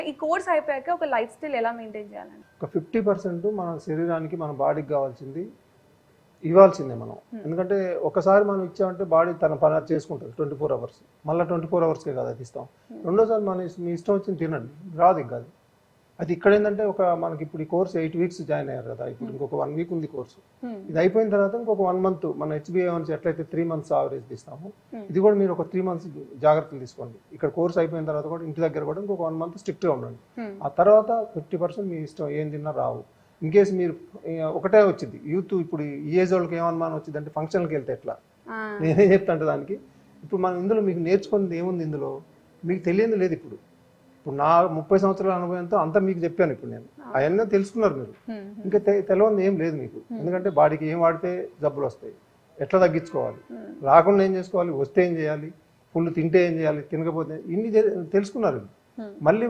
ఈ కోర్స్ అయిపోయాక ఒక లైఫ్ స్టైల్ ఎలా మెయింటైన్ చేయాలండి? ఒక 50% మన శరీరానికి మన బాడీకి కావాల్సింది ఇవ్వాల్సిందే మనం. ఎందుకంటే ఒకసారి మనం ఇచ్చామంటే బాడీ తన పని అది చేసుకుంటుంది 24 అవర్స్. మళ్ళీ 24 అవర్స్కే కదా అది ఇస్తాం. రెండోసారి మన మీ ఇష్టం వచ్చింది తినండి, రాదు ఇంకా అది. అది ఇక్కడ ఏంటంటే మనకి ఇప్పుడు ఈ కోర్స్ 8 వీక్స్ జాయిన్ అయ్యారు కదా, ఇప్పుడు ఇంకొక 1 వీక్ ఉంది కోర్సు. ఇది అయిపోయిన తర్వాత ఇంకొక 1 మంత్ మన HbA1c ఎట్లయితే 3 మంత్స్ ఆవరేజ్ తీస్తాము, ఇది కూడా మీరు ఒక 3 మంత్స్ జాగ్రత్తలు తీసుకోండి. ఇక్కడ కోర్స్ అయిపోయిన తర్వాత కూడా ఇంటి దగ్గర కూడా ఇంకొక 1 మంత్ స్ట్రిక్ట్గా ఉండండి. ఆ తర్వాత 50% మీ ఇష్టం, ఏం తిన్నా రావు. ఇన్ కేసు మీరు ఒకటే వచ్చింది యూత్, ఇప్పుడు ఈ ఏజ్ వాళ్ళకి ఏమనుమానం వచ్చింది అంటే ఫంక్షన్కి వెళ్తే ఎట్లా, నేనేం చెప్తా అంటే దానికి ఇప్పుడు మనం ఇందులో మీకు నేర్చుకున్నది ఏముంది, ఇందులో మీకు తెలియదు లేదు. ఇప్పుడు నా 30 సంవత్సరాల అనుభవంతో అంతా మీకు చెప్పాను. ఇప్పుడు నేను అవన్నీ తెలుసుకున్నారు మీరు, ఇంకా తెలియదు ఏం లేదు మీకు. ఎందుకంటే బాడీకి ఏం వాడితే జబ్బులు వస్తాయి, ఎట్లా తగ్గించుకోవాలి, రాకుండా ఏం చేసుకోవాలి, వస్తే ఏం చేయాలి, ఫుల్ తింటే ఏం చేయాలి, తినకపోతే ఇన్ని తెలుసుకున్నారు. మళ్ళీ